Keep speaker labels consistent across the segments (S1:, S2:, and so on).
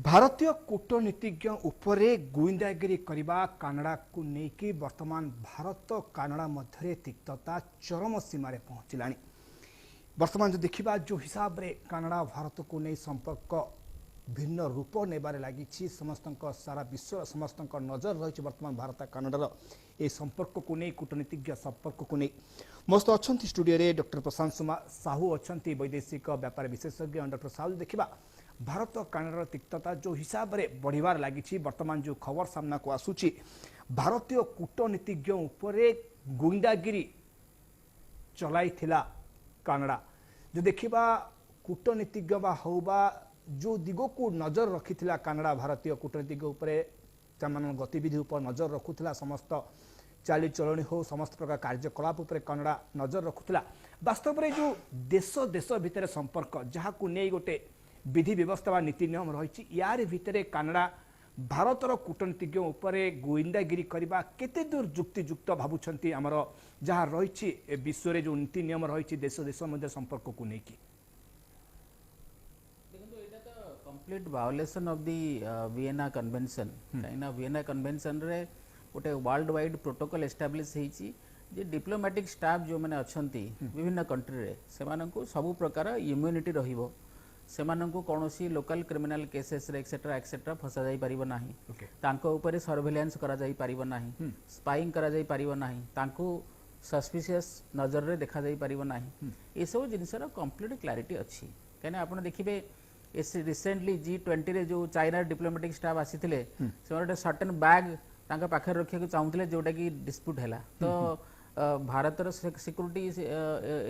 S1: भारतीय कूटनीतिज्ञ उपरे गुइंदागिरी करने कानाडा को लेकिन वर्तमान भारत कानाडा मध्य तिक्तता चरम सीमार पहुंचला। वर्तमान जो देखा जो हिसाब रे कानाडा भारत को नहीं संपर्क भिन्न रूप नेबारे लगी समस्त सारा विश्व समस्त नजर रही वर्तमान भारत कानाडार ए संपर्क को नहीं कूटनीतिज्ञ संपर्क को नहीं मस्त अच्छा स्टूडियो रे डॉक्टर प्रशांत साहू अच्छा वैदेशिक व्यापार विशेषज्ञ डॉक्टर साहू देखा भारत कानाडार तिक्तता जो हिसाब रे बढ़िबार लगी वर्तमान जो खबर सामना को आसूची भारतीय कूटनीतिज्ञ उपरे गुइंदागिरी चलाई कानाडा जो देखा कूटनीतिज्ञ बा जो दिग को नजर रखी कानाडा भारतीय कूटनीतिज्ञ उपरे गतिविधि उपर नजर रखुला समस्त चाली चलणी हो समस्त प्रकार कार्यकलाप उपरे कानाडा नजर रखुला। वास्तव में जो देश देश भितर संपर्क जहाँ को नहीं गोटे विधि व्यवस्था व नीति नियम रही यार भितर कानाडा भारतर कूटनीतिज्ञ उपरे गुइंदागिरी करने केते दूर जुक्तियुक्त भावुंट आमर जहाँ रही विश्व में जो नीति नियम रही देश देश मध्य संपर्क को लेकिन
S2: complete violation of the Vienna convention कहीं वियना कन्वेंशन रे गोटे वर्ल्ड वाइड प्रोटोकॉल एस्टाब्लिश होईची जे डिप्लोमेटिक स्टाफ जो माने अछंती विभिन्न कंट्री रे सेमानंकु सब प्रकार इम्यूनिटी रहिबो सेमानंकु कोनोसी लोकल क्रिमिनल केसेस रे एक्सेट्रा फसा जाई परिबो नाही तांको ऊपर सर्वेलेंस करा जाई परिबो नाही स्पाइंग करा जाई परिबो नाही तांको सस्पिशियस नजर रे देखा जाई परिबो नाही ए सब जिनसर कंप्लीट क्लैरिटी अछि कने आपण देखिबे रिसेंटली G20 रे जो चाइना डिप्लोमेटिक स्टाफ आसीथिले से सर्टेन बैग तांका पाखे रखिया को चाहूले जोटा कि डिस्प्यूट हैला तो भारतर सिक्योरिटी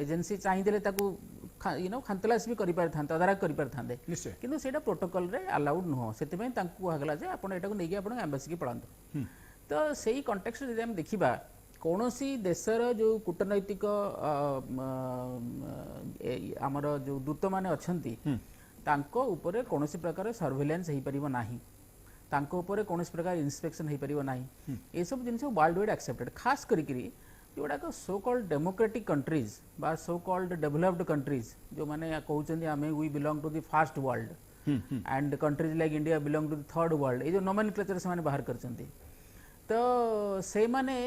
S2: एजेंसी चाहिए ताकू खानतलास भी करि पार थांते अदारा करि पार थांते किंतु सेटा प्रोटोकॉल रे अलाउड नुह सेतिबे तांकू कहला जे आपण एटा को नेकी आपण एम्बेसी की पळांतो तो सेही कॉन्टेक्स्ट रे हम देखिबा कोनोसी देशर जो कूटनैतिक हमर जो दूत माने अछंती तांको ऊपर कौनसी प्रकार सर्वेलेंस हो पारिबो नाही तांको ऊपर कौनसी प्रकार इंस्पेक्शन हो पारिबो नाही ए सब जिनस वर्ल्ड वाइड एक्सेप्टेड खास करिकरी जोड़ा सो कॉल्ड डेमोक्रेटिक कंट्रीज बा सो कॉल्ड डेवलप्ड कंट्रीज जो माने कहउचंदी आमे we belong to the first world and countries like India belong to the third world ए जो नोमेनक्लेचर से माने बाहर करचंती तो से माने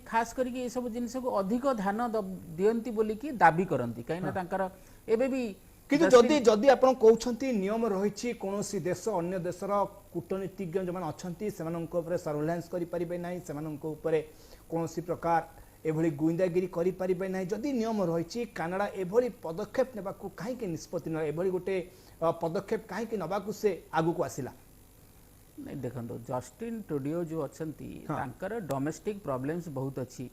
S2: खास करके ये सब जिनस को अधिक ध्यान दियंती बोली कि दाबी करंती कहीं तांकर एबे भी
S1: किंतु जदि जदि आपण कहउछंती नियम रही कोनोसी देश अन्य देशर कूटनीतिज्ञ जो अच्छा से सर्वेलेंस करें ना से कौन प्रकार एभली गुइंदागिरी करें ना जदि नियम रही कानाडा एभली पदक्षेप नेबा को कहीं निष्पत्ति ना एभली गोटे पदक्षेप कहीं नबाकू से आगु को आसिला
S2: नहीं देखो जस्टिन ट्रुडियो जो अच्छा डोमेस्टिक प्रॉब्लम्स बहुत अच्छी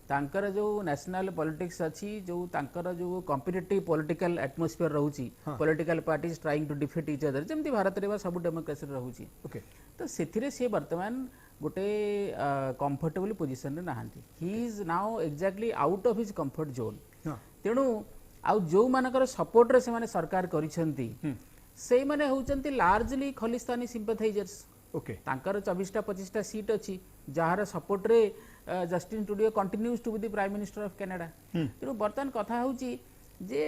S2: तांकर जो नेशनल पॉलिटिक्स अच्छी जो तांकर जो कॉम्पिटिटिव पॉलिटिकल एटमॉस्फेयर रहउची political parties trying to defeat each other जेमती भारत रे सब डेमोक्रेसी रहउची तो सेथिरे से वर्तमान गोटे कंफर्टेबल पोजीशन रे नाहंती he is now exactly out of his comfort zone तेणु आउ जो मानकर सपोर्ट रे से माने सरकार करिसेंती से माने होचंती लार्जली खलिस्तानी सिंपैथाइजर्स तांकर 24-25 सीट अच्छी जार सपोर्ट रे Justin Trudeau continues to be the prime minister of Canada तेणु बर्तमान कथा होची जे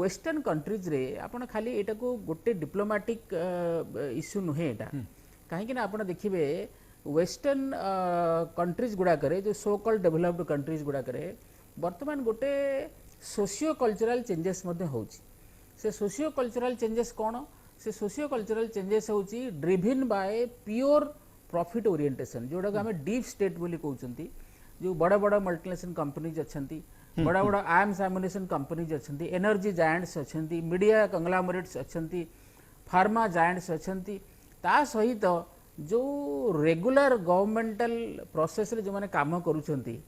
S2: वेस्टर्न कंट्रीज रे आपण खाली एटा को गोटे डिप्लोमेटिक इश्यू नुहे एटा कहीं कि आपण देखिबे वेस्टर्न कंट्रीज गुडा करे जो सो कॉल्ड डेवलप्ड कंट्रीज गुडा करे बर्तमान गोटे सोशियो कल्चरल चेंजेस मध्ये होची से सोशियो कल्चरल चेंजेस कोन से सोशियो कल्चरल चेंजेस होची driven by pure profit orientation जोड़ा को हमें डीप स्टेट बोली कहउचंती जो बड़ा बड़ा मल्टीनेशनल कंपनीज अछंती बड़ा बड़ा आर्म्स एमुनिशन कंपनीज अछंती एनर्जी जायंट्स अछंती मीडिया कंग्लोमरेट्स अछंती फार्मा जायंट्स अछंती ता सहित जो रेगुलर गवर्नमेंटल प्रोसेस रे जो माने काम करूचंती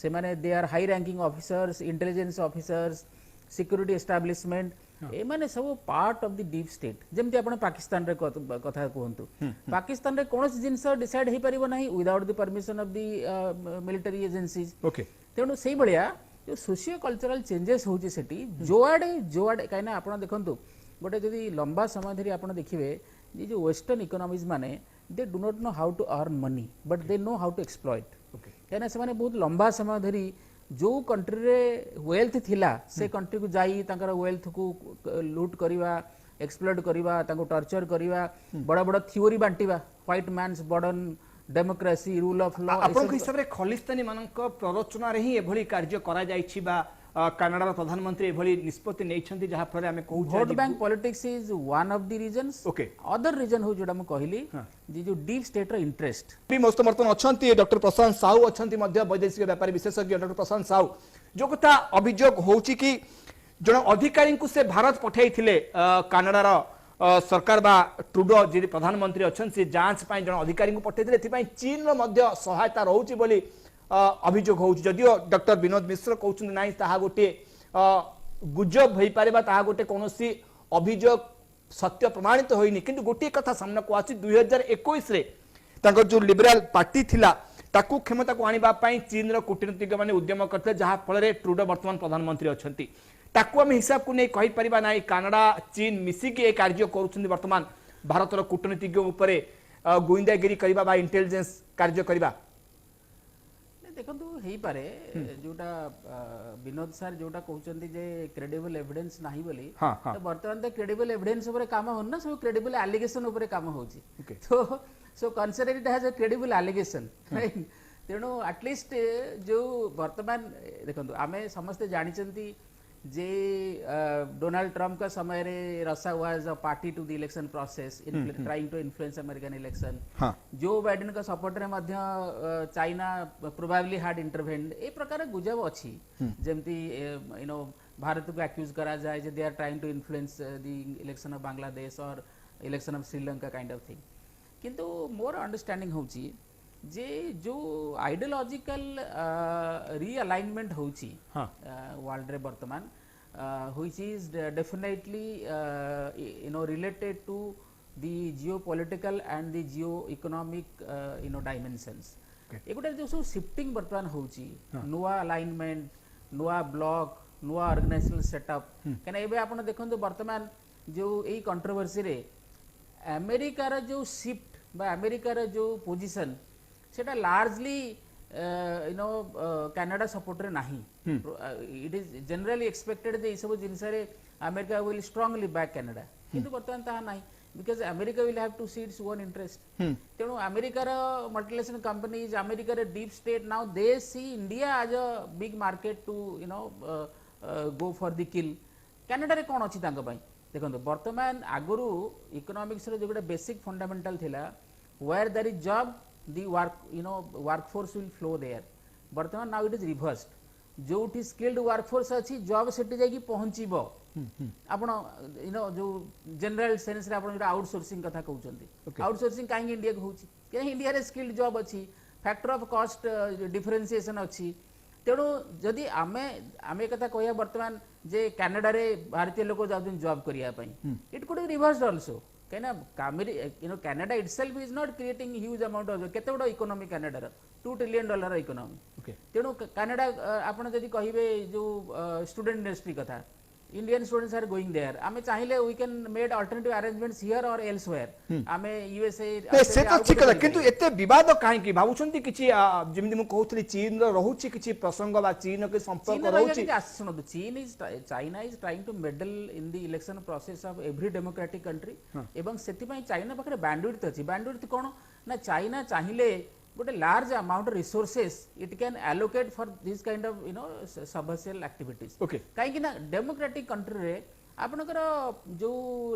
S2: से माने they are high ranking officers intelligence officers security establishment ए माने सब part of the deep state जेमती आपण पाकिस्तान रे कथा कहंतु पाकिस्तान रे कोनोस जिंस डिसाइड हे परिबो नाही without the permission of the military agencies तेणु सेही बलिया जो सोशियो कल्चरल चेंजेस होची सेठी जोआडे काइना आपण देखंतु गोटे जदी लंबा समय धरि आपण देखिबे जे जो वेस्टर्न इकोनॉमीज माने they do not know how to earn money but they know how to exploit काइना से माने बहुत लंबा समय धरि जो कंट्री रे वेल्थ थिला से कंट्री को जाई तांकर वेल्थ को लूट करिवा एक्सप्लोड करवा टर्चर करवा बड़ बड़ थ्योरी बांटिवा white man's burden democracy rule of law
S1: आपन हिसाब रे खलिस्तानी मानक प्ररोचना रे ही एभली कार्य करा जायछि बा कनाडार प्रधानमंत्री एभली निष्पत्ति नेइछन्ति जहा फले हमें कहू
S2: vote bank politics is one of the reasons
S1: okay
S2: other reason हो जोडा म कहली जी जो डीप स्टेट रो इंटरेस्ट
S1: भी मोस्त वर्तमान अछन्ति डॉक्टर प्रशांत साहू अछन्ति मध्य वैदेशिक व्यापारी विशेषज्ञ डॉक्टर प्रशांत साहू जो कथा अभियोग होउछि कि जण अधिकारी को से भारत पठाइथिले कनाडार सरकार बा ट्रुडो जी प्रधानमंत्री अच्छन से जांच पाई जन अधिकारी को पठाइथिले एथिपाई चीन रो मध्य सहायता रहउछि बोली अभियोग होउछि जदियो डॉक्टर विनोद मिश्र कहउछन नाही ताहा गोटे गुजब भई पारे बा ताहा गोटे कोनोसी अभियोग सत्य प्रमाणित होइनी किंतु गोटे कथा सामना को आछि 2021 रे तांकर जो लिबरल पार्टी थिला ताकू क्षमता को आनिबा पाई चीन रो कूटनीतिज्ञ माने उद्यम करते जहा फल रे ट्रुडो वर्तमान प्रधानमंत्री अछंती ताकू हम हिसाब को नहीं कहि परिबा नाही कनाडा चीन मिसी के कार्य करूछन्ती वर्तमान भारत रो कूटनीतिज्ञ ऊपर गोइंदागिरी करबा बा इंटेलिजेंस कार्य करबा
S2: देखंतु हेई पारे जोटा विनोद सर जोटा कहउचंती जे क्रेडिबल एविडेंस नाही बोली तो वर्तमान तो क्रेडिबल एविडेंस ऊपर काम होन ना सब क्रेडिबल एलिगेशन ऊपर काम होची तो so consider it has a credible allegation तेणु एटलिस्ट जो वर्तमान देखंतु आमे समस्त जानिचंती जे डोनाल्ड ट्रम्प का समय रे रसा was a party to the election process in trying to influence American election Joe Biden का सपोर्ट रे मध्य चाइना प्रोबेबली हैड इंटरवेन्ड ए प्रकार गुजब अछि जेमती यू नो भारत को एक्यूज करा जाय जे they are trying to influence the election of Bangladesh और election of Sri Lanka kind of thing किंतु मोर अंडरस्टैंडिंग होची जे जो आइडियोलॉजिकल रीअलाइनमेंट होची वर्ल्ड रे वर्तमान which is definitely you know related to the geopolitical and the geo economic you know dimensions एगुटा जो सब शिफ्टिंग वर्तमान होची नुआ अलाइनमेंट नुआ ब्लॉक नुआ ऑर्गेनाइजेशनल सेटअप कने एबे आपण देखंतु वर्तमान जो एई कंट्रोवर्सी रे अमेरिका रा जो शिफ्ट बा अमेरिका रा जो पोजीशन सेटा largely you know Canada support रे नाही इट इज जनरली एक्सपेक्टेड जे सब जिनस रे America will strongly back Canada किंतु वर्तमान ता नाही because America will have to see its own interest तेणु अमेरिका रा मल्टीनेशनल कंपनीज अमेरिका रे deep state now they see India as a big market to you know go for the kill Canada रे कोन अछि तांग पई देखंतु वर्तमान आगुरु economics रो जो गोटे बेसिक फंडामेंटल थिला where there is job the workforce will flow there वर्तमान now it is reversed जोठी skilled workforce अछि जॉब सेठी जाई की पहुंचीबो आपण यू नो जो जनरल सेंस रे आपण आउटसोर्सिंग कथा कहउचंती आउटसोर्सिंग काहे इंडिया को होची के इंडिया रे स्किल्ड जॉब अछि फैक्टर ऑफ कॉस्ट डिफरेंशिएशन अछि तेणु जदि आमे कथा कहया वर्तमान जे कनाडा रे भारतीय लोक जाउन जॉब करिया पई it could be reversed also कहना you know Canada itself is not creating huge amount of केते बड़ इकोनॉमी कनाडा $2 ट्रिलियन इकोनॉमी तेणु कनाडा आपण जदि कहिबे जो स्टूडेंट इंडस्ट्री कथा Indian students are going there आमे चाहिले we can made alternative arrangements here or elsewhere आमे यूएसए
S1: से तो ठीक है किंतु एते विवाद काहे की भाबुछंती किछि जिमि मु कहउथली चीन रो रहउछि किछि प्रसंग बा चीन के संपर्क रहउछि
S2: सुनो चीन is China is trying to meddle in the election process of every democratic country एवं सेति पई चाइना पकरे बैंडविड्थ अछि बैंडविड्थ कोन ना चाइना चाहिले गोटे large amount resources it can allocate for this kind of you know subversive activities कहीं ना डेमोक्रेटिक कंट्री रे आपनकर जो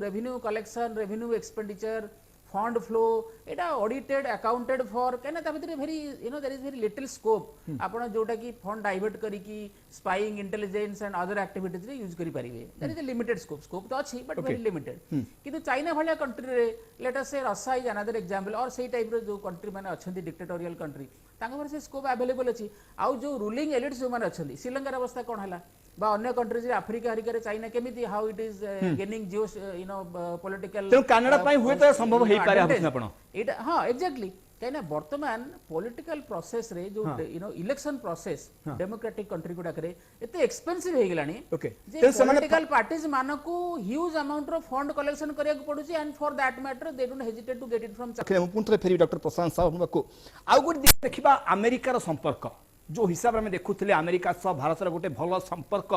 S2: revenue collection revenue expenditure fund flow एटा ऑडिटेड अकाउंटेड फॉर कहना ता भीतर very you know there is very little scope आपण जोटा की फंड डाइवर्ट करी की spying intelligence and other activities रे यूज करी परिबे there is a limited scope तो अछि बट वेरी लिमिटेड किंतु चाइना भलिया कंट्री रे लेट अस से रशिया इज अनदर एग्जांपल और सेही टाइप रो जो कंट्री माने अछंती डिक्टेटोरियल कंट्री तांग पर से स्कोप अवेलेबल अछि आउ जो रूलिंग एलिट्स जो माने अछंती श्रीलंका अवस्था कोन हला बा अन्य कंट्रीज रे अफ्रीका हरिका रे चाइना केमिति how it is gaining Jio you know political
S1: तो कनाडा पई हुए तो संभव हेई पारे आपण आपण
S2: एटा हां एग्जैक्टली कहना वर्तमान पॉलिटिकल प्रोसेस रे जो you know election process democratic country गुडा करे एते एक्सपेंसिव हे गेलानी जे पॉलिटिकल पार्टीज मानको ह्यूज अमाउंट रो फंड कलेक्शन करिया को पडुची and for that matter they don't hesitate to get it from
S1: हम पुंतरे फेरी डॉक्टर प्रशांत साहब को आउ गुड देखिबा अमेरिका रो संपर्क जो हिसाब में देखुଥିଲେ अमेरिका सह भारत रो गोटे भलो संपर्क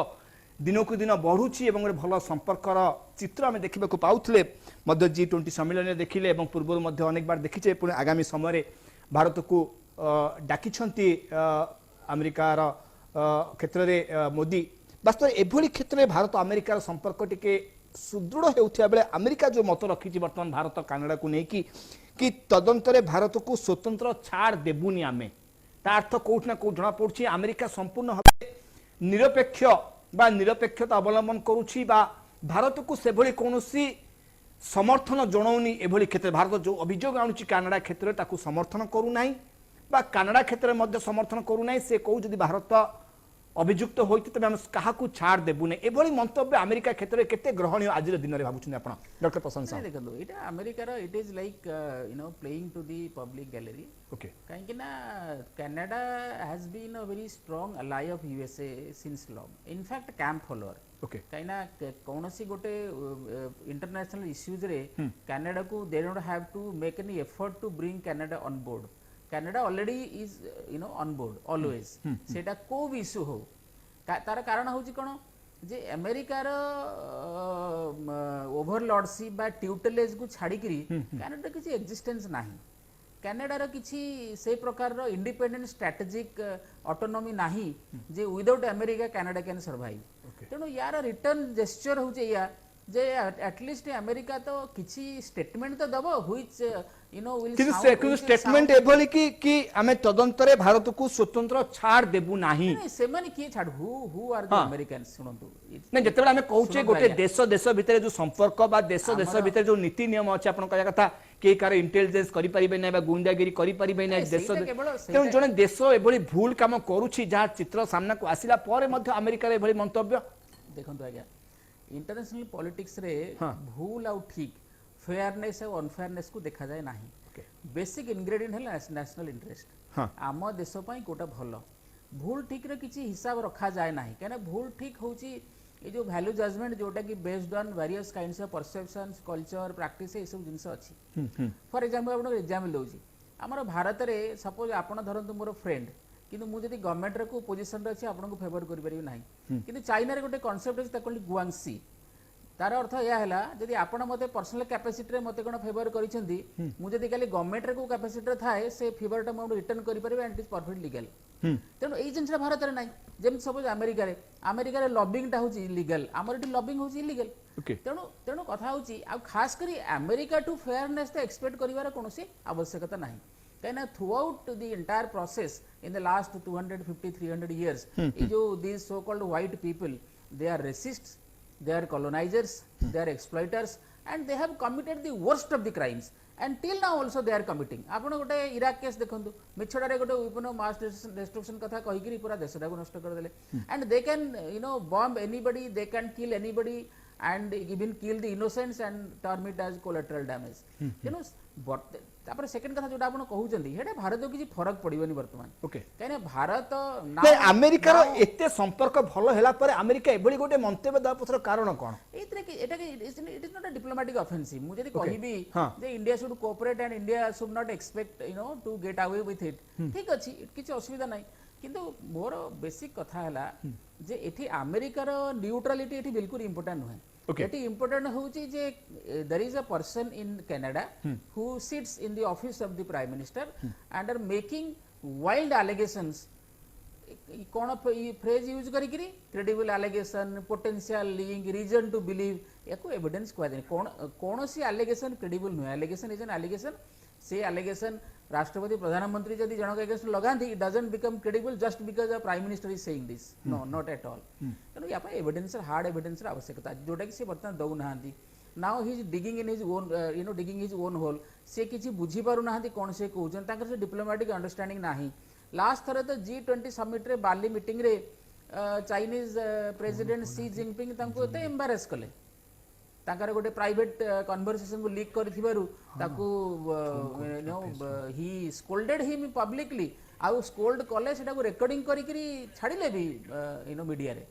S1: दिनकू दिन बढ़ुची और भल संपर्कर चित्र आम देखा पाऊे G20 सम्मेलन में देखिले पूर्व अनेक बार देखीचे पुणी आगामी समय भारत को डाकी अमेरिकार क्षेत्र में मोदी वास्तव एभली क्षेत्र में भारत अमेरिकार संपर्क टिके सुदृढ़ होता बेले अमेरिका जो मत रखी बर्तमान भारत कानाडा को लेकिन कि तदंतरे भारत को स्वतंत्र छाड़ देबुनी आमे ता अर्थ कोठ ना कोठ जना पड़छि अमेरिका संपूर्ण भाव निरपेक्ष बा निरपेक्षता अवलंबन करुछि बा भारत को सेभली कोनोसी समर्थन जणाउनी एभली क्षेत्र भारत जो अभियोग आणुछि कानाडा क्षेत्र ताकू समर्थन करू नाही बा कानाडा क्षेत्र में मध्य समर्थन करू नाही से कहू जदि भारत अभियुक्त होइते तबे हम काहाकू छाड़ देबुने एभली मंतव्य अमेरिका क्षेत्र में केते ग्रहणीय आज दिन रे भाबुछन आपण डॉक्टर प्रशंसा
S2: देखो इटा अमेरिका रो it is like you know playing to the public gallery
S1: okay
S2: काहे कि ना Canada has been a very strong ally of USA since long in fact camp follower
S1: okay
S2: काहे ना कोनोसी गोटे इंटरनेशनल इश्यूज रे कनाडा को they don't have to make any effort to bring Canada on board Canada already is you know on board always सेटा को भी issue हो तार कारण होची कोन जे अमेरिकार ओवरलॉर्डशिप बा ट्यूटलेज को छाड़ी करी कनाडा किसी एक्जिस्टेंस नाही कनाडा रो किसी से प्रकार रो इंडिपेंडेंट स्ट्रेटेजिक ऑटोनॉमी नाही जे without America Canada can survive तेणु यार रिटर्न जेस्चर होचे या जे एटलीस्ट अमेरिका तो किसी स्टेटमेंट तो दबो व्हिच यू नो विल
S1: किंतु स्टेटमेंट एभली कि आमे तदंतरे भारत को स्वतंत्र छाड़ देबु नाही
S2: से माने की छाड़ हु आर द अमेरिकन्स सुनंतु
S1: नै जतबे आमे कहूचे गोटे देश भितर जो संपर्क बा देश भितर जो नीति नियम अछि आपण कहया कथा के कार इंटेलिजेंस करि परिबे नै बा गुंडागिरी करि परिबे नै देश तेणु जने देश एभली भूल काम करूछि जहा चित्र सामना को आसिला परे मध्य अमेरिका रे एभली मंतव्य
S2: देखंतु आज्ञा इंटरनेशनल पॉलिटिक्स रे भूल आउ ठीक फेयरनेस और अनफेयरनेस को देखा जाए नाही बेसिक इंग्रेडिएंट है नेशनल इंटरेस्ट आम देश पई कोटा भलो भूल ठीक रे किछि हिसाब रखा जाए नाही कहना भूल ठीक होची ये जो वैल्यू जजमेंट जोटा कि based on various kinds of perceptions culture practice ए सब जिंस अछि फॉर एग्जांपल आपण एग्जांपल दोची हमर भारत रे सपोज आपण धरंतु मोर फ्रेंड किंतु मु जदि गवर्नमेंट रे को पोजीशन रे अछि आपन को फेवर करि परिबे नाही किंतु चाइना रे गोटे कांसेप्ट अछि ताकली गुआंगसी तार अर्थ या हैला जदि आपण मते पर्सनल कैपेसिटी रे मते कोन फेवर करिसेंती मु जदि खाली गवर्नमेंट रे को कैपेसिटी रे थाए से फेवर टा मु रिटर्न करि परिबे and it is perfect legal तेनो एई जिंस भारत रे नाही जेम सपोज अमेरिका रे लॉबिंग टा होची इलीगल हमर इटी लॉबिंग होची इलीगल तेनो तेनो कथा होची आ खास करी अमेरिका टू फेयरनेस तो एक्सपेक्ट करिवार कोनोसी आवश्यकता नाही कहना through out the entire process in the last 250-300 years ये जो these so called white people they are racists they are colonizers they are exploiters and they have committed the worst of the crimes and till now also they are committing आपण गोटे Iraq case देखंतु मिछडा रे गोटे weapon of mass destruction कथा कहि करी पूरा देशटा को नष्ट कर देले and they can you know bomb anybody they can kill anybody and even kill the innocents and term it as collateral damage you know तापर सेकंड कथा जोटा आपण कहउचंदी हेडे भारत को किछि फरक पड़िबनी वर्तमान
S1: ओके
S2: कहने भारत
S1: ना अमेरिका रो एते संपर्क भलो हैला पर अमेरिका एबडी गोटे मंतव्य दा पथर कारण कोन
S2: एतरे कि एटा कि it is not a diplomatic offensive मु जदी कहिबी जे India should cooperate and India should not expect you know to get away with it ठीक अछि किछि असुविधा नै किंतु मोर बेसिक कथा हैला जे एठी अमेरिका रो न्यूट्रलिटी एठी बिल्कुल इंपोर्टेंट होय It is important that there is a person in Canada who sits in the office of the Prime Minister and are making wild allegations. कौन फ्रेज यूज करी credible allegation potential link reason to believe याको evidence कह दे कौन सी allegation credible नुहे allegation is an allegation से allegation राष्ट्रपति प्रधानमंत्री जदि जनक अगेंस्ट लगांती it doesn't become credible just because the prime minister is saying this no not at all तेणु या एविडेंस हार्ड एविडेंस आवश्यकता जोटा कि से बर्तमान दउ नाहांती now he is digging in his own you know digging his own hole से किछि बुझी पारु नाहांती कोन से कहउछन ताकर से डिप्लोमेटिक अंडरस्टैंडिंग नाही लास्ट थरे तो G20 समिट रे बाली मीटिंग रे चाइनीज प्रेसिडेंट सी जिनपिंग तांको एते एम्बारेस कले ताकर गोटे प्राइवेट कन्वर्सेशन को लीक करथिबारु ताकू you know he scolded him publicly आउ स्कोल्ड कले सेटा को रिकॉर्डिंग करी करी छाडिले भी यू नो मीडिया रे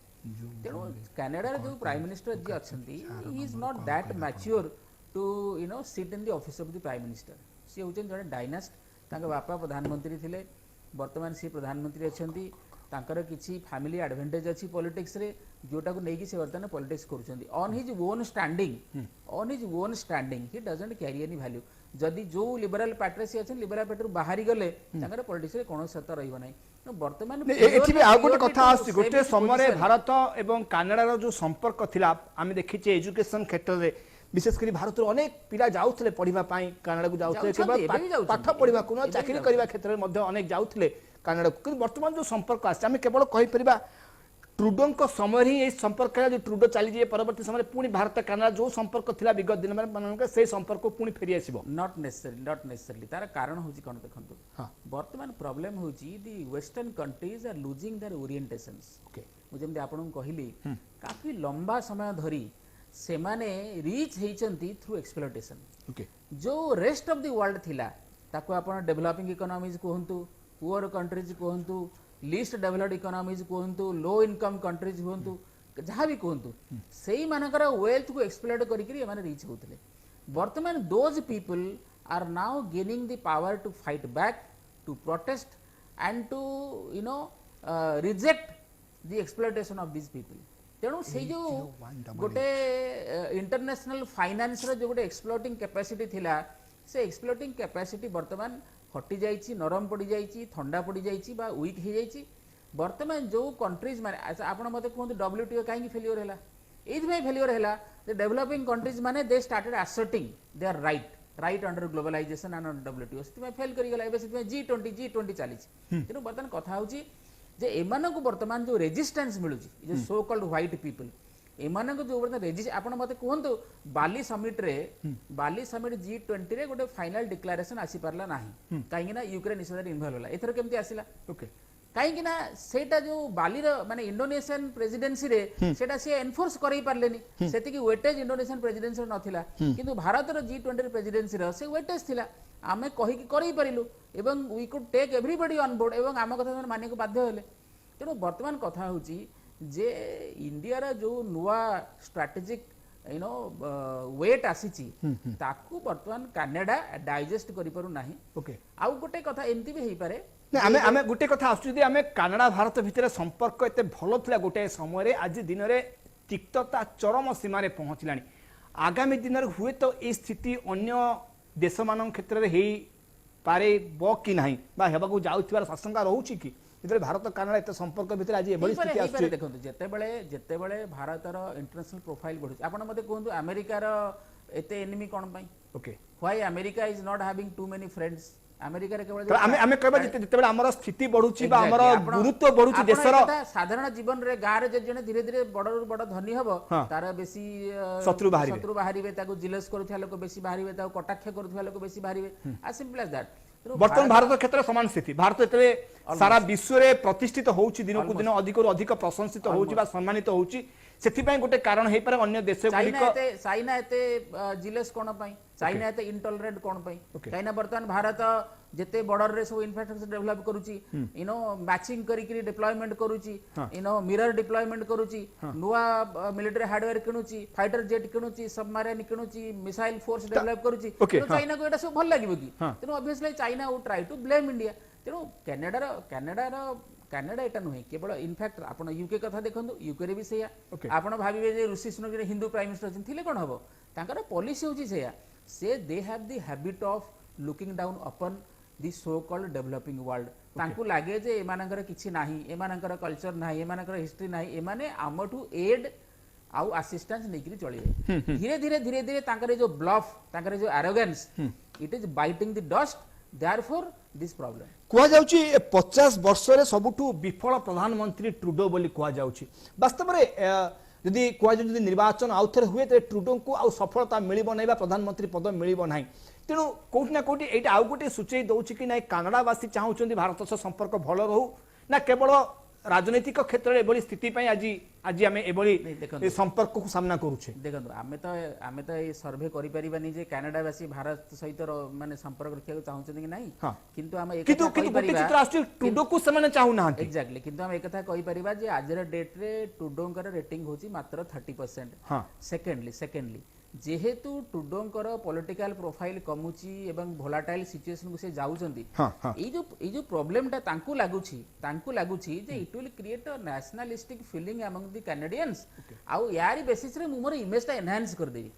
S2: तेणु कनाडा रे जो प्राइम मिनिस्टर जी अछंती he is not that mature to you know sit in the office of the prime minister सी होचन जने डायनास्ट तांका बापा प्रधानमंत्री थिले वर्तमान सी प्रधानमंत्री अछंती तांकर किसी फैमिली एडवांटेज अच्छी पॉलिटिक्स रे जोटा को नहीं कि से वर्तमान पॉलिटिक्स करूछंती on his own standing he doesn't carry any value जदि जो लिबरल पार्टी से अच्छे लिबरल पार्टी बाहरी गले तांकर पॉलिटिक्स रे कोन सत्ता रहइबो नै वर्तमान
S1: एथि आ गोटे कथा आसी गोटे समय भारत एवं कनाडा रो जो संपर्क थिला आमे देखिचे एजुकेशन क्षेत्र रे विशेष करी भारत रो अनेक पिला जाउथले पढिबा पई कनाडा को जाउथले केवल पाठ पढिबा को चाकरी करबा क्षेत्र रे मध्ये अनेक जाउथले कनाडा को किंतु वर्तमान जो संपर्क आसे आमे केवल कहि परिबा ट्रुडो को समय ही संपर्क जो ट्रुडो चली जाए परवर्ती समय पुणी भारत कनाडा जो संपर्क थिला विगत दिन मान से संपर्क पुणी फेरी आसीबो
S2: नॉट नेसेसरली तार कारण होची कोन देखंतु वर्तमान प्रॉब्लम होची the western countries are losing their orientations okay मु जेम आपन कहली काफी लंबा समय धरी से माने रीच हेचंती थ्रू एक्सप्लॉयटेशन
S1: ओके
S2: जो रेस्ट ऑफ द वर्ल्ड थिला ताको आपन डेवलपिंग इकोनॉमीज कहंतु पुअर कंट्रीज कहंतु लीस्ट डेवलप्ड इकोनॉमीज कहतु लो इनकम कंट्रीज कहतु जहाँ भी कहतु से मानकर वेल्थ को एक्सप्लॉयट करिकरी माने रीच होतले वर्तमान those people are now gaining the power to fight back to protest and to you know reject the exploitation of this people तेणु से जो गोटे इंटरनेशनल फाइनेंस रो जो गोटे एक्सप्लॉटिंग कैपेसिटी थिला से एक्सप्लॉटिंग कैपेसिटी वर्तमान हटि जाइछि नरम पड़ी जाइछि ठंडा पड़ी जाइछि बा वीक हे जाइछि वर्तमान जो कंट्रीज माने आपण मते कहंतु डब्ल्यूटीओ काहे फेलियर हैला एज में फेलियर हैला द डेवलपिंग कंट्रीज माने they started asserting their right under globalization and under WTO से फेल करि गेला एबे से जी20 चलीछि तेनु वर्तमान कथा होछि जे एमानकु वर्तमान जो रेजिस्टेंस मिलुछि जो सो कॉल्ड व्हाइट पीपल एमानक जो वर्तमान आपण मते कहंतु बाली समिट G20 रे गोटे फाइनल डिक्लेरेशन आसी परला नाही काहेकि ना यूक्रेन इशू इन्वॉल्व होला एथर केमती आसिला ओके काहेकि ना सेटा जो बाली रो माने इंडोनेशियन प्रेसिडेंसी रे सेटा से एनफोर्स करई पारलेनी सेति कि वेटेज इंडोनेशियन प्रेसिडेंसी रो नथिला किंतु भारत रो G20 रे प्रेसिडेंसी रो से वेटेज थिला आमे कहि कि करई परिलु एवं we could take everybody on board एवं आम कथा माने को बाध्य होले तेणु वर्तमान कथा होची जे इंडिया रा जो नुआ स्ट्रेटेजिक यू नो वेट आसीची ताकू वर्तमान कनाडा डाइजेस्ट करि परु नाही ओके आउ गोटे कथा एमती भी हेई पारे
S1: आमे गोटे कथा आसु आमे कनाडा भारत भितर संपर्क एते भलो थिला गोटे समय रे आज दिन रे तिक्तता चरम सीमा रे पहुंचलानी आगामी दिन रे हुए तो ए स्थिति अन्य देश मान क्षेत्र रे हेई पारे बो कि नाही बा हेबाकू जाउथिबार आशंका रहउची कि इधर भारत कनाडा एत संपर्क भितर आज एबडी स्थिति आछे
S2: देखो जेतेबेले भारतर इंटरनेशनल प्रोफाइल बढ़ु आपण मते कहंतु अमेरिका रो एते एनिमी कोन पई okay why America is not having too many friends America रे केवल
S1: आमे कहबा जेतेबेले हमर स्थिति बढ़ुची बा हमर गुरुत्व बढ़ुची देशर
S2: साधारण जीवन रे गार जे जने धीरे धीरे बडर बड धनी हबो तार बेसी शत्रु बाहरिबे ताको जिलेस करूथया लोक बेसी बाहरिबे ताको कटाक्ष करूथया लोक बेसी बाहरिबे as simple as that
S1: वर्तमान भारत क्षेत्र समान स्थिति भारत एतरे सारा विश्व रे प्रतिष्ठित होउची दिन को दिन अधिक रु अधिक प्रशंसित होउची बा सम्मानित होउची सेथिपई गोटे कारण हे पारे अन्य देश
S2: चाइना एते जिलेस कोन पई चाइना एते इंटॉलरेंट कोन पई चाइना वर्तमान भारत जेते बॉर्डर रे सब इंफ्रास्ट्रक्चर डेवलप करूची यू नो मैचिंग करी डिप्लॉयमेंट करूची यू नो मिरर डिप्लॉयमेंट करूची नुवा मिलिटरी हार्डवेयर किनुची फाइटर जेट किनुची सबमरीन किनुची मिसाइल फोर्स डेवलप करूची तो चाइना को एटा सब भल लागिबो कि तेनो obviously China would try to blame India तेनो कनाडा एटा नुहे केवल इनफैक्ट आपण यूके कथा देखंतु यूके रे भी सेया आपण भाबिबे जे ऋषि सुनक जे हिंदू प्राइम मिनिस्टर थिले कोन हबो तांकर पॉलिसी होची सेया से they have the habit of looking down upon the so called developing world तांकू लागे जे एमानकर किछि नाही एमानकर कल्चर नाही एमानकर हिस्ट्री नाही एमाने आमठू एड आउ असिस्टेंस नेकरी चली धीरे धीरे धीरे धीरे तांकर जो ब्लफ तांकर जो arrogance it is biting the dust therefore this problem
S1: कुआ जाउची 50 वर्ष रे सबुठू विफल प्रधानमंत्री ट्रुडो बोली कुआ जाउची वास्तव रे यदि कुआ जदि निर्वाचन आउथरे हुए ते ट्रुडो को आउ सफलता मिलिबो नै बा प्रधानमंत्री पद मिलिबो नाही तेणु कोठी ना कोठी एटा आउ गोटे सूचई दउची कि नै कनाडावासी चाहउचंदी भारत सह संपर्क भलो रहू ना केवल राजनीतिक क्षेत्र रे एबोली स्थिति पई आज आमे एबोली संपर्क को सामना करूछे
S2: देखंतु आमे तो ए सर्वे करि परिबानी जे कनाडावासी भारत सहित माने संपर्क रखिया चाहउचंदी कि नाही किंतु आमे एक
S1: किंतु गोटे चित्र राष्ट्रीय ट्रुडो को समान चाहू ना
S2: एग्जैक्टली किंतु हम एक कथा कहि परिबा जे आज रे डेट रे ट्रुडो कर रेटिंग होची मात्र 30% सेकेंडली जेहेतु टुडोंकर पॉलिटिकल प्रोफाइल कमुची एवं भोलाटाइल सिचुएशन को से जाउछंती ए जो प्रॉब्लम टा तांकू लागुची जे it will create a nationalistic feeling among the Canadians आउ यारी बेसिस रे मोर इमेज टा एनहांस कर देबी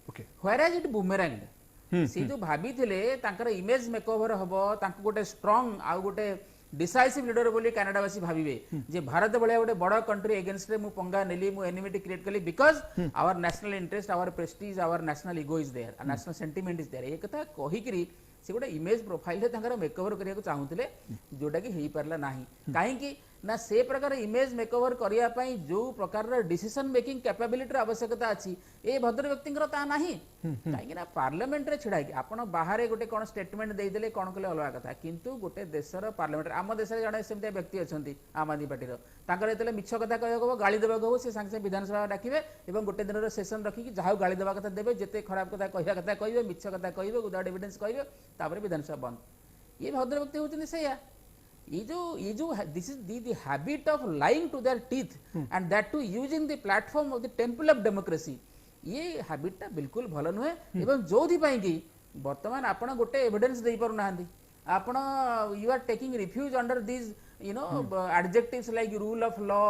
S2: व्हेयर एज इट बूमेरैंग से जो भाबी थिले तांकर इमेज मेकओवर हबो तांको गोटे स्ट्रांग आउ गोटे डिसाइसिव लीडर बोली कनाडावासी भाविबे जे भारत भलिया गोटे बड़ कंट्री एगेंस्ट रे मु पंगा नेली मु एनिमिटी क्रिएट कली because our national interest our prestige our national ego is there national sentiment is there ए कथा कहि करी से गोटे इमेज प्रोफाइल रे तांकर मेकओवर करिया को चाहुतले जोटा कि हेई परला नाही काहे कि ना से प्रकार इमेज मेकओवर करिया पई जो प्रकार डिसीजन मेकिंग कैपेबिलिटी आवश्यकता अछि ए भद्र व्यक्तिंकर ता नाही काहे कि ना पार्लियामेंट रे छिडाई आपण बाहर गोटे कोन स्टेटमेंट देई देले कोन कले अलवा कथा किंतु गोटे देशर पार्लियामेंट आम देश रे जणे सेमते व्यक्ति अछंती आम आदमी पार्टी रो तांकर एतले मिछ कथा कहबो गाली देबा कहबो से संगे विधानसभा डाकिबे एवं गोटे दिन रो सेशन रखी कि जाहु गाली देबा कथा देबे जते खराब कथा कहिया कथा कहिबे मिछ कथा कहिबे विदाउट एविडेंस कहिबे तापर विधानसभा बंद ये भद्र व्यक्ति होचनी सेया ये जो this is the habit of lying to their teeth and that too using the platform of the temple of democracy ये habit टा बिल्कुल भल नुहे एवं जोथि पई कि वर्तमान आपण गोटे एविडेंस देई पारु नाहंदी आपण you are taking refuge under this you know adjectives like rule of law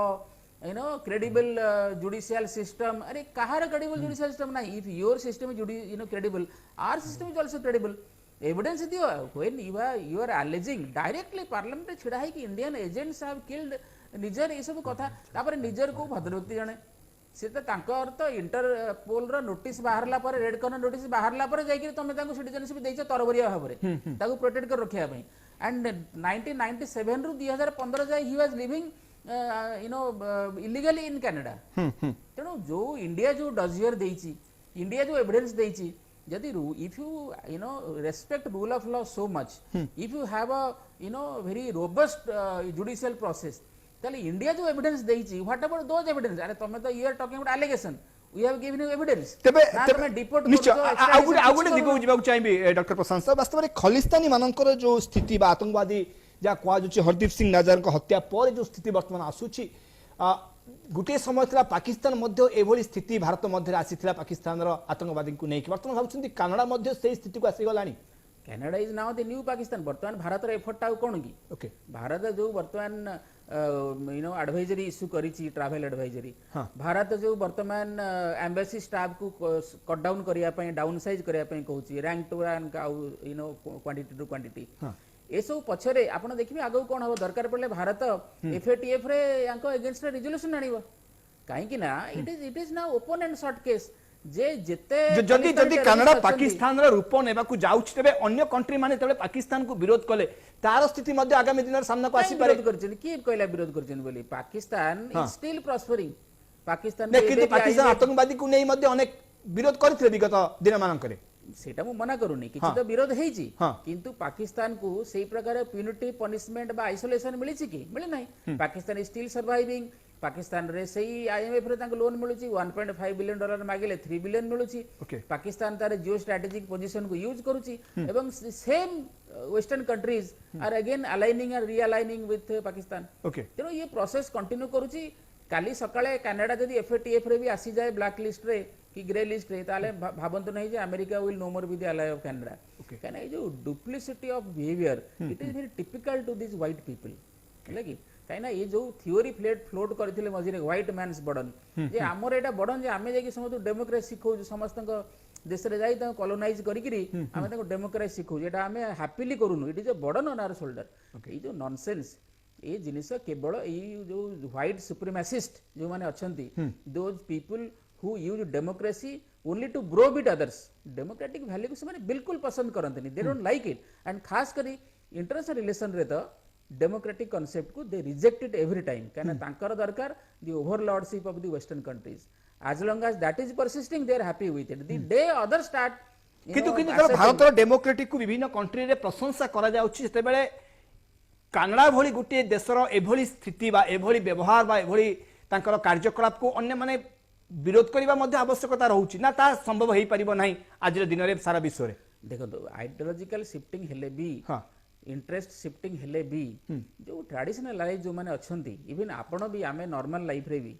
S2: you know credible judicial system अरे कहार क्रेडिबल जुडिशियल सिस्टम ना if your system is credible our system is also credible evidence दियो when you are alleging directly parliament रे छिडा है कि Indian agents have killed निजर ए सब कथा तापर निजर को भद्र व्यक्ति जणे से तो तांकर तो इंटरपोल रो नोटिस बाहरला पर रेड कॉर्नर नोटिस बाहरला पर जाई कि तमे तांको सिटीजनशिप देइछ तरबरिया भाबरे ताको प्रोटेक्ट कर रखिया पई एंड 1997 रु 2015 जाय he was living you know illegally in Canada तेनो जो इंडिया जो डजियर देइछि इंडिया जो एविडेंस देइछि यदि if you know respect rule of law so much if you have a you know very robust judicial process ताले India जो evidence देइछि what about those evidence अरे तमे तो you are talking about allegation we have given you evidence
S1: तबे
S2: deport
S1: निश्चय आगुडे दिगो जिबाक चाहिबे डॉक्टर प्रशांत साहब वास्तव में खलिस्तानी मानकर जो स्थिति बा आतंकवादी जा कुआ जो हरदीप सिंह नाजार को हत्या पर जो स्थिति वर्तमान आसुछि गोटे समय था पाकिस्तान मध्य एभली स्थिति भारत मध्य आसीथिला पाकिस्तान रो आतंकवादी को नहीं वर्तमान भाबुछंती कनाडा मध्य से स्थिति को आसी गलानी
S2: Canada is now the new Pakistan वर्तमान भारत रो एफर्ट टा कोन की
S1: ओके
S2: भारत जो वर्तमान यू नो एडवाइजरी इश्यू करिछि ट्रैवल एडवाइजरी भारत जो वर्तमान एम्बेसी स्टाफ को कट डाउन करिया पई डाउन साइज करिया पई कहूछि rank to rank you know quantity to quantity ए सब पछरे आपण देखिबे आगो कोन हो दरकार पड़ले भारत एफएटीएफ रे यांको अगेंस्ट रेजोल्यूशन आनिबो काहे कि ना it is now open and short case जे जेते
S1: जदी कनाडा पाकिस्तान रो रूप नेबा को जाउछ तबे अन्य कंट्री माने तबे पाकिस्तान को विरोध कले तार स्थिति मध्ये आगामी दिन सामना को आसी पारे
S2: विरोध करछन की कहला विरोध करछन बोली Pakistan is still prospering Pakistan
S1: ने किंतु पाकिस्तान आतंकवादी को नै मध्ये अनेक विरोध करथिले विगत दिन मानन करे
S2: सेटा मु मना करूनी किछि तो विरोध हेछि किंतु पाकिस्तान को सेही प्रकार प्यूनिटिव पनिशमेंट बा आइसोलेशन मिली छि कि मिले नाही Pakistan is still surviving Pakistan रे सेही आईएमएफ रे तांको लोन मिलु छि 1.5 बिलियन डॉलर मागिले 3 बिलियन मिलु छि पाकिस्तान तार जियो स्ट्रेटेजिक पोजीशन को यूज करू छि एवं same western countries are again aligning and realigning with Pakistan तेनो ये प्रोसेस कंटिन्यू करू छि काली सकाळे कनाडा जदी एफएटीएफ रे भी आसी जाए ब्लैक लिस्ट रे कि ग्रे लिस्ट रे ताले भाबंतु नहीं जे America will no more be the ally of Canada काना ये जो duplicity of behaviour it is very typical to this white people लगी काना ये जो थ्योरी फ्लोट करथिले मझिरे व्हाइट मैन्स बर्डन जे हमर एटा बर्डन जे आमे जाकी समस्त डेमोक्रेसी सिखौ समस्त देश रे जाई त कॉलोनाइज करिकरी आमे त डेमोक्रेसी सिखौ जेटा आमे हैप्पीली करूनु it is a burden on our shoulder ये जो नॉनसेंस ये जिनिस केवल ये जो व्हाइट सुप्रीमेसिस्ट जो माने अछंती those people who use democracy only to browbeat others democratic value को से बिल्कुल पसंद करंतनी they don't like it and खास करी इंटरनेशनल रिलेशन रे तो डेमोक्रेटिक कांसेप्ट को they reject it every time काना तांकर दरकार the overlordship of the western countries as long as that is persisting they are happy with it the day others start
S1: किंतु भारत रो democratic को विभिन्न country रे प्रशंसा करा जाउछि सेते बेले कनाडा भली गुटे देशर एभली स्थिति बा एभली व्यवहार बा एभली तांकर कार्यकलाप को अन्य माने विरोध करबा मध्ये आवश्यकता रहउछि ना ता संभव हेई परिबो नाही आज दिन रे सारा विश्व रे
S2: देखो तो आइडियोलॉजिकल शिफ्टिंग हेले भी इंटरेस्ट शिफ्टिंग हेले भी जो ट्रेडिशनल लाइफ जो माने अछंती इवन आपण भी आमे नॉर्मल लाइफ रे भी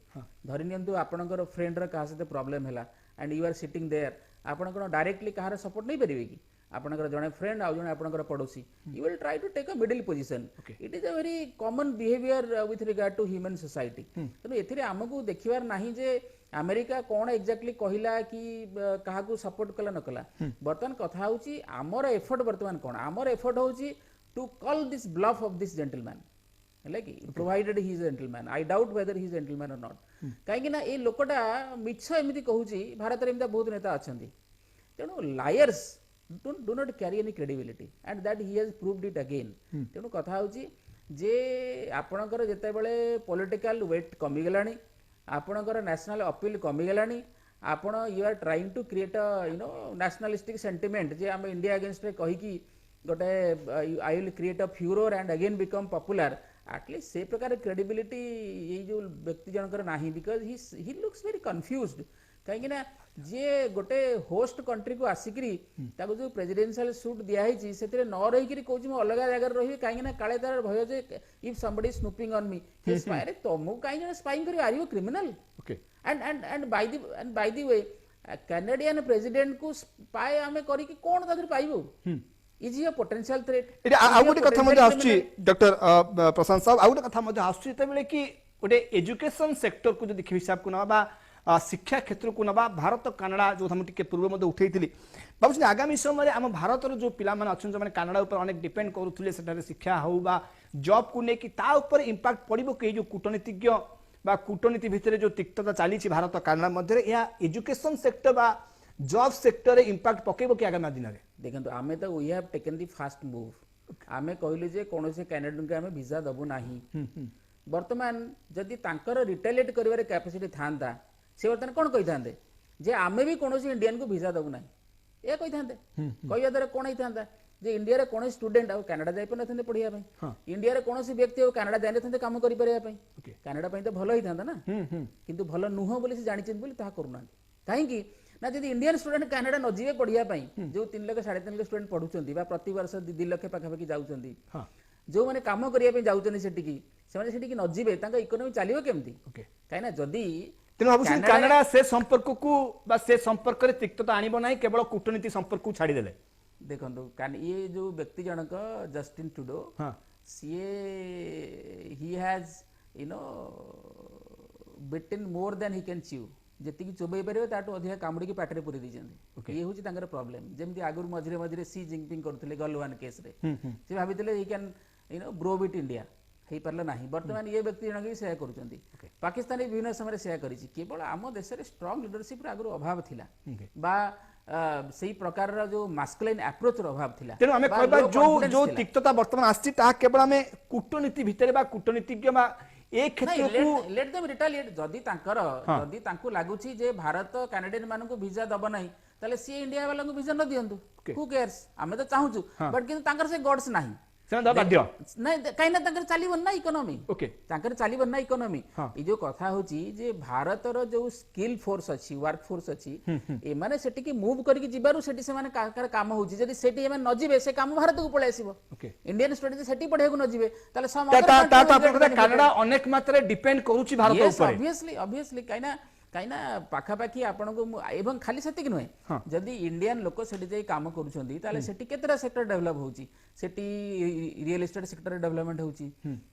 S2: धरि नियंतु आपणकर फ्रेंड रा का साथे प्रॉब्लम हैला and you are sitting there आपण कोन डायरेक्टली कहार सपोर्ट नहीं परिवे कि आपनकर जने फ्रेंड आ जने आपनकर पड़ोसी you will try to take a middle position it is a very common behaviour with regard to human society तेणु एथिरे हमकु देखिबार नाही जे अमेरिका कौन एक्जाक्टली कहला कि काहाकू सपोर्ट कला न कला बर्तमान कथा होची आमर एफर्ट बर्तमान कोन आमर एफर्ट होची to call this bluff of this gentleman है कि provided he is gentleman I doubt whether he is gentleman और नॉट कहीं ना ए लोकटा मिछ एमती कहूची भारत रे एमता बहुत नेता अछंती तेणु lawyers do not carry any credibility and that he has proved it again तेणु कथा होची जे आपणकर जेते बेले पॉलिटिकल वेट कमी गलानी आपणकर नेशनल अपील कमी गलानी आपण you are trying to create a you know nationalistic sentiment जे हम इंडिया अगेंस्ट रे कहि कि गोटे I will create a furore and again become popular at least से प्रकार क्रेडिबिलिटी ये जो व्यक्ति जनकर नाही because he looks very confused कहीं ना जे गोटे होस्ट कंट्री को आसिकरी ताको जो प्रेसिडेंशियल सूट दिया है से न रही कौन मैं अलग जगह रही कहीं काले तार भय जे if somebody snooping on me अरे तुमको कहीं जन स्पाइंग कर are you criminal and by the way Canadian president को स्पाई आमे करी कि कोन तादर पाइबो इज ये पोटेंशियल थ्रेट
S1: एटा आ गोटे कथा मध्ये आछी डॉक्टर प्रशांत साहब आ गोटे कथा मध्ये आछी तबेले कि गोटे एजुकेशन सेक्टर को जो देखि हिसाब को नबा शिक्षा क्षेत्र को नबा भारत कनाडा जो हम टिके पूर्व मध्ये उठैथिली बाबू आगामी समय आम भारत जो पिला माने अछन जो माने कनाडा ऊपर अनेक डिपेंड करूथले सेटारे शिक्षा हो बा जॉब को नेकी ता ऊपर इंपैक्ट पड़िबो के जो कूटनीतिज्ञ बा कूटनीति भितर जो तिक्तता चली भारत कनाडा मध्य या एजुकेशन सेक्टर बा जॉब सेक्टर इंपैक्ट पकेबो कि आगामी दिन रे
S2: देखंतु आमे तो we have taken the fast move आमे कहलु जे कोनोसे कैनेडियन के आमे वीजा दबु नाही वर्तमान जदि तांकर रिटेलिएट करिवारे कैपेसिटी थांदा से वर्तमान कोन कहि थांदे जे आमे भी कोनोसे इंडियन को वीजा दबु नाही ए कहि थांदे कहिया दरे कोन हि थांदा जे इंडिया रे कोन स्टूडेंट आ कनाडा जाय पर नथंदे पढिया पई इंडिया रे कोनोसी व्यक्ति आ कनाडा जाय नथंदे काम करि परिया पई कनाडा पई तो भलो हि थांदा ना किंतु भलो नुह बोली से जानि चिन बोली ता करूना काहे कि ना जदि इंडियन स्टूडेंट कनाडा न जीवे पढ़िया जो 3 लाख 3.5 लाख स्टूडेंट पढ़ुचंती बा प्रति वर्ष 2 लाख पाखापाखि जाउचंती जो माने काम करिया जाउचंती सेटिकी से माने सेटिकी न जीवे तांका इकोनॉमी चलियो केमती काहे ना जदि
S1: तेनु बाबू कनाडा से संपर्क को बा से संपर्क रे तिक्तता आनिबो नाही केवल कूटनीति संपर्क को छाड़ी देले
S2: देखंतु ये जो व्यक्ति जनक जस्टिन ट्रूडो सीए he has you know bitten more than he can chew जेति चोबई पारे ताटू अधिक कामुड़ी पाटे पूरी दीजिए ये हूँ प्रॉब्लम जमी आगुरी मझे मझे सी जिनपिंग करते गलवान केस रे से भाई he can you know bro bit India हो पारा ना बर्तमान ये व्यक्ति जनक सेया कर पाकिस्तान विभिन्न समय सेया केवल आम देश में स्ट्रॉन्ग लीडरशिप आगुरी अभाव थिला बा सेही प्रकार जो मास्कुलाइन अप्रोच अभाव थिला
S1: तेनु हमें कहबा जो तिक्तता वर्तमान आछि ता केवल हमें कूटनीति भितर बा कूटनीतिज्ञ बा एक क्षेत्र को
S2: लेट देम रिटेलिएट जदी तांकर जदी तांकू लागुची जे भारत कैनेडियन मानन को वीजा दब नाही ताले सी इंडिया वाला को वीजा न दियंतु हु केयर्स हमें तो चाहूचु बट किंतु तांकर से गॉड्स नाही
S1: सेना बाध्य
S2: नहीं कहीं ना तांकर चलीबन ना इकोनॉमी
S1: ओके
S2: तांकर चलीबन ना इकोनॉमी ई जो कथा होची जे भारत रो जो स्किल फोर्स अछि वर्क फोर्स अछि ए माने सेठी की मूव करके जिबारु सेठी से माने कार काम होची जदी सेठी एमे न जिवे से काम भारत को पळे आसीबो इंडियन स्टूडेंट सेठी पढे को न जिवे ताले सम
S1: कनाडा अनेक मात्रा डिपेंड करूची भारत ऊपर
S2: ऑब्वियसली कहीं पाखापाखि आपण को एवं खाली सेतिक नुहे जदि इंडियन लोक सेठी जाई काम करूछंदी ताले सेठी केतरा सेक्टर डेवलप होउची सेठी रियल एस्टेट सेक्टर डेवलपमेंट होउची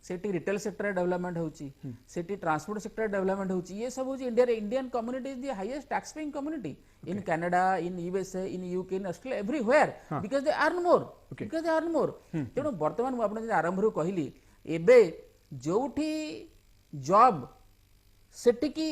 S2: सेठी रिटेल सेक्टर डेवलपमेंट होउची सेठी ट्रांसपोर्ट सेक्टर डेवलपमेंट होउची ये सब होउची इंडिया रे Indian community is the highest tax paying community in Canada in USA in UK in Australia everywhere because they earn more तेणु वर्तमान मु आपण आरंभ रो कहली एबे जोठी जॉब सेठी की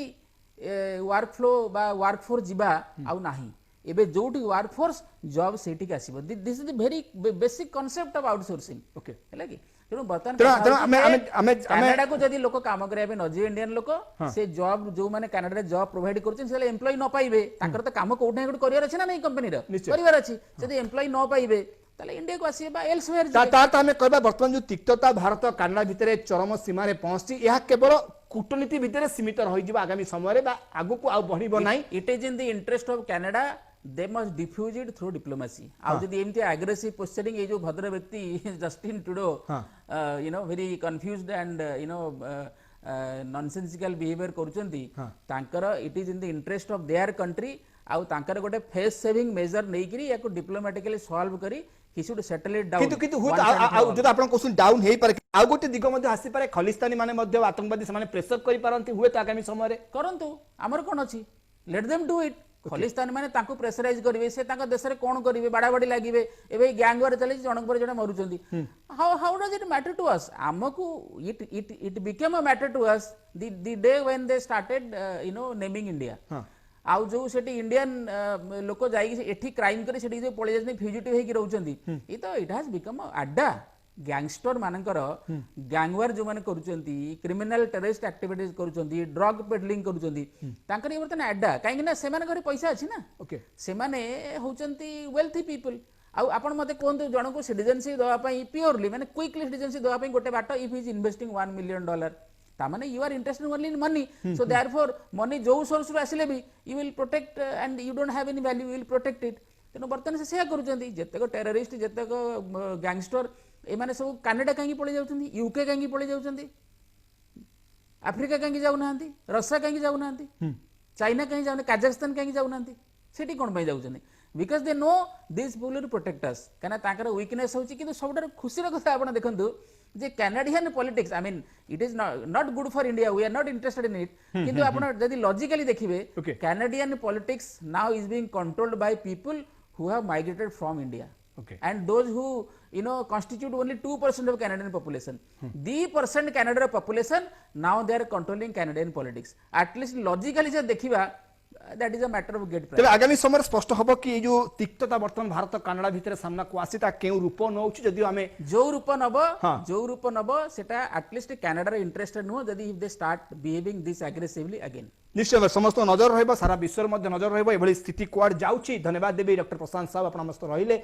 S2: वर्क फ्लो बा वर्क फोर्स जीवा आउ नाही एबे जोठी वर्क फोर्स जॉब सेठी के आसीबो this is the very basic concept of outsourcing okay हैला कि तेनु बर्तन कनाडा को जदी लोक काम करे बे नजी इंडियन लोक से जॉब जो माने कनाडा रे जॉब प्रोवाइड करछन से एम्प्लॉय न पाइबे ताकर त काम कोठे कोठ करियर अछि ना नै कंपनी रे करियर अछि जदी एम्प्लॉय न पाइबे ताले इंडिया को आसीबे बा एल्सवेयर
S1: ता हमें कहबा वर्तमान जो तिक्तता भारत कनाडा भितरे चरम सीमा रे पहुंची यह केवल कूटनीति भितर सीमित रही आगामी समय आगु को बढ़ ना
S2: it is in the interest of Canada they must diffuse it through diplomacy आ जदी एमती एग्रेसिव पोस्चरिंग ये जो भद्र व्यक्ति Justin Trudeau you know very confused and you know nonsensical behaviour करूचंती तांकर it is in the interest of their country आउ तांकर गोटे फेस सेविंग मेजर नेइकरी याको डिप्लोमेटिकली सॉल्व करी he should settle it down
S1: किंतु हुए जो आप क्वेश्चन डाउन हो पारे आउ गोटे दिग आसी पारे खलिस्तानी माने मध्य आतंकवादी से प्रेसर करि पारंती हुए तो आगामी समय
S2: करंतु हमर कोन अछि let them do it Khalistani माने तांको प्रेशराइज करिवे से तांका देश रे कोन करिवे बाडाबाडी लागिवे एबे गैंग वार चली जनक पर जने मरुचंदी how does it matter to us हमकु it became a matter to us the day when they started you know naming India आउ जो सेठी इंडियन लोक जाई एठी क्राइम करे सेठी जो पळे जाय फ्यूजिटिव हे कि रहउचंदी इ तो इट हैज बिकम अड्डा गैंगस्टर मानकर गैंगवार जो माने करूचंती क्रिमिनल टेररिस्ट एक्टिविटीज करूचंती ड्रग पेडलिंग करूचंती तांकर बर्तन अड्डा काहे ना से माने घरे पैसा अछि ना
S1: ओके से
S2: माने होचंती वेल्थी पीपल आउ आपण मते कोन जण को सिटीजनशिप दवा पई प्योरली माने क्विकली सिटीजनशिप दवा पई गोटे but if is investing $1 million तामाने you are interested only in money so therefore money जो सोर्स रु आसिले भी you will protect and you don't have any value you will protect it तेनो बर्तन से सेया करूचंती जेतेको टेररिस्ट जेतेको गैंगस्टर ए माने सब कनाडा कांगी पळे जाउचंती यूके कांगी पळे जाउचंती अफ्रीका कांगी जाउ नांती रशिया कांगी जाउ नांती चाइना कांगी जाउ काजाखस्तान कांगी जाउ नांती सेठी कोन पय जाउचंती because they know this people will protect us काना ताकर वीकनेस होची किंतु सबडर खुशीर कथा आपण देखंतु जे Canadian politics I mean it is not good for India we are not interested in it किंतु आपण जदी लॉजिकली देखिबे Canadian politics now is being controlled by people who have migrated from India and those who you know constitute only 2% of Canadian population 3% Canada population now they are controlling Canadian politics at least logically जे देखिबा that is a matter of great pride
S1: तबे आगामी समय स्पष्ट हबो कि जो तिक्तता वर्तमान Bharat Canada भितर सामना को आसीता केउ रूप नउछि जदि हमें
S2: जो रूप नबो सेटा at least Canada रे इंटरेस्टेड नो जदि if they start behaving this aggressively again
S1: निश्चय समस्त नजर रहइबो सारा विश्व मध्ये नजर रहइबो एभली स्थिति क्वाड जाउछि धन्यवाद देबी डॉक्टर प्रशांत साहब आपण मस्त रहिले